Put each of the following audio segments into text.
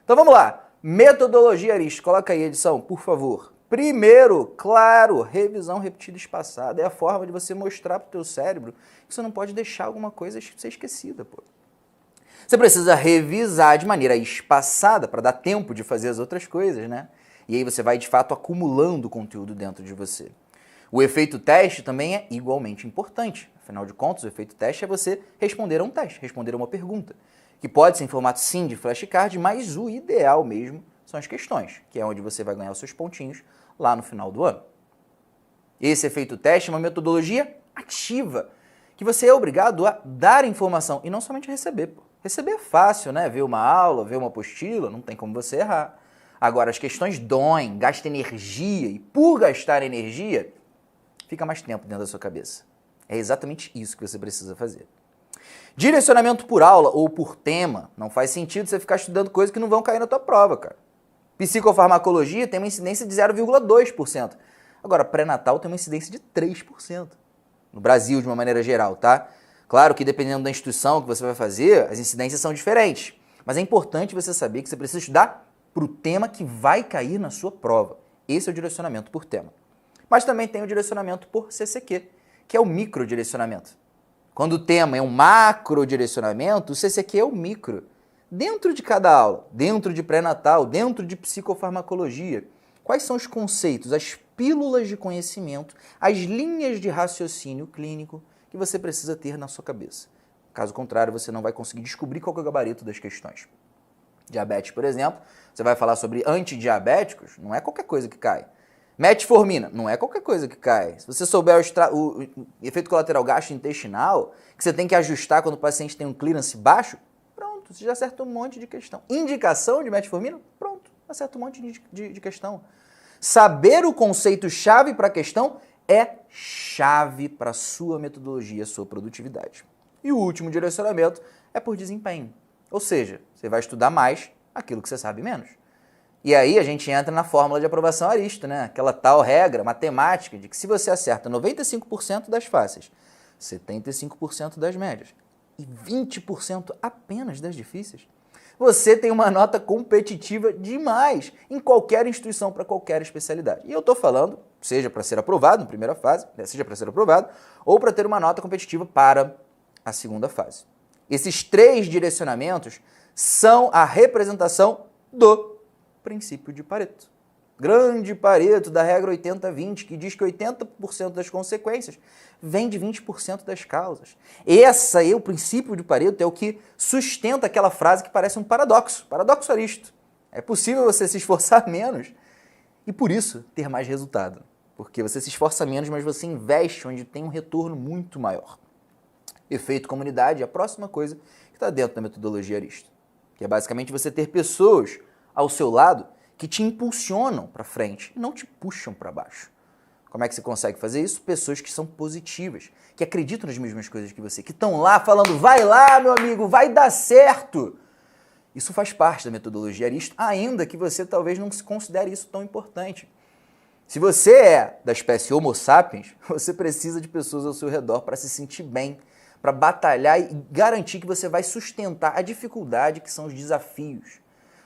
Então vamos lá. Metodologia Aristo. Coloca aí, edição, por favor. Primeiro, claro, revisão repetida espaçada. É a forma de você mostrar para o teu cérebro que você não pode deixar alguma coisa ser esquecida, pô. Você precisa revisar de maneira espaçada para dar tempo de fazer as outras coisas, né? E aí você vai, de fato, acumulando conteúdo dentro de você. O efeito teste também é igualmente importante. Afinal de contas, o efeito teste é você responder a um teste, responder a uma pergunta, que pode ser em formato sim de flashcard, mas o ideal mesmo são as questões, que é onde você vai ganhar os seus pontinhos lá no final do ano. Esse efeito teste é uma metodologia ativa, que você é obrigado a dar informação e não somente receber. Pô. Receber é fácil, né? Ver uma aula, ver uma apostila, não tem como você errar. Agora, as questões doem, gastam energia, e por gastar energia, fica mais tempo dentro da sua cabeça. É exatamente isso que você precisa fazer. Direcionamento por aula ou por tema, não faz sentido você ficar estudando coisas que não vão cair na tua prova, cara. Psicofarmacologia tem uma incidência de 0,2%. Agora, pré-natal tem uma incidência de 3%. No Brasil, de uma maneira geral, tá? Claro que dependendo da instituição que você vai fazer, as incidências são diferentes. Mas é importante você saber que você precisa estudar para o tema que vai cair na sua prova. Esse é o direcionamento por tema. Mas também tem o direcionamento por CCQ, que é o microdirecionamento. Quando o tema é um macrodirecionamento, o CCQ é o micro. Dentro de cada aula, dentro de pré-natal, dentro de psicofarmacologia, quais são os conceitos, as pílulas de conhecimento, as linhas de raciocínio clínico que você precisa ter na sua cabeça. Caso contrário, você não vai conseguir descobrir qual é o gabarito das questões. Diabetes, por exemplo, você vai falar sobre antidiabéticos, não é qualquer coisa que cai. Metformina, não é qualquer coisa que cai. Se você souber o efeito colateral gastrointestinal, que você tem que ajustar quando o paciente tem um clearance baixo, pronto, você já acerta um monte de questão. Indicação de metformina, pronto, acerta um monte de questão. Saber o conceito-chave para a questão é chave para a sua metodologia, a sua produtividade. E o último direcionamento é por desempenho. Ou seja, você vai estudar mais aquilo que você sabe menos. E aí a gente entra na fórmula de aprovação Aristo, né? Aquela tal regra matemática de que se você acerta 95% das fáceis, 75% das médias e 20% apenas das difíceis, você tem uma nota competitiva demais em qualquer instituição para qualquer especialidade. E eu estou falando, seja para ser aprovado na primeira fase, seja para ser aprovado, ou para ter uma nota competitiva para a segunda fase. Esses três direcionamentos são a representação do princípio de Pareto. Grande Pareto da regra 80-20, que diz que 80% das consequências vem de 20% das causas. Esse aí, o princípio de Pareto, é o que sustenta aquela frase que parece um paradoxo Aristo. É possível você se esforçar menos e, por isso, ter mais resultado. Porque você se esforça menos, mas você investe onde tem um retorno muito maior. Efeito comunidade é a próxima coisa que está dentro da metodologia Aristo, que é basicamente você ter pessoas ao seu lado que te impulsionam para frente e não te puxam para baixo. Como é que você consegue fazer isso? Pessoas que são positivas, que acreditam nas mesmas coisas que você, que estão lá falando, vai lá, meu amigo, vai dar certo. Isso faz parte da metodologia Aristo, ainda que você talvez não se considere isso tão importante. Se você é da espécie Homo sapiens, você precisa de pessoas ao seu redor para se sentir bem, para batalhar e garantir que você vai sustentar a dificuldade que são os desafios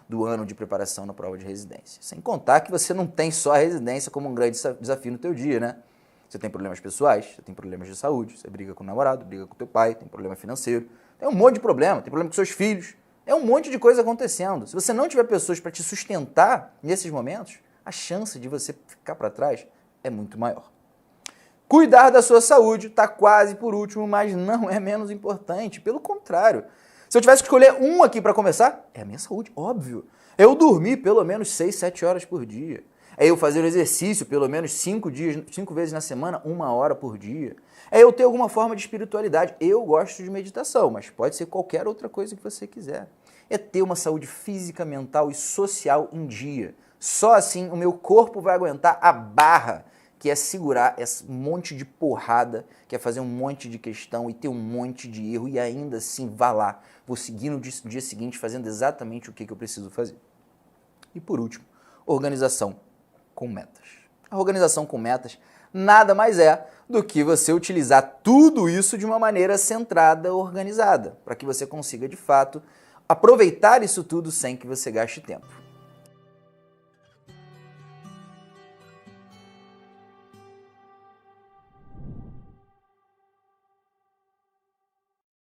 do ano de preparação na prova de residência. Sem contar que você não tem só a residência como um grande desafio no teu dia, né? Você tem problemas pessoais, você tem problemas de saúde, você briga com o namorado, briga com o teu pai, tem problema financeiro, tem um monte de problema, tem problema com seus filhos, é um monte de coisa acontecendo. Se você não tiver pessoas para te sustentar nesses momentos, a chance de você ficar para trás é muito maior. Cuidar da sua saúde está quase por último, mas não é menos importante, pelo contrário. Se eu tivesse que escolher um aqui para começar, é a minha saúde, óbvio. É eu dormir pelo menos 6, 7 horas por dia. É eu fazer exercício pelo menos 5 vezes na semana, 1 hora por dia. É eu ter alguma forma de espiritualidade. Eu gosto de meditação, mas pode ser qualquer outra coisa que você quiser. É ter uma saúde física, mental e social em dia. Só assim o meu corpo vai aguentar a barra, que é segurar esse monte de porrada, que é fazer um monte de questão e ter um monte de erro e ainda assim vá lá, vou seguir no dia seguinte fazendo exatamente o que eu preciso fazer. E por último, organização com metas. A organização com metas nada mais é do que você utilizar tudo isso de uma maneira centrada, organizada, para que você consiga de fato aproveitar isso tudo sem que você gaste tempo.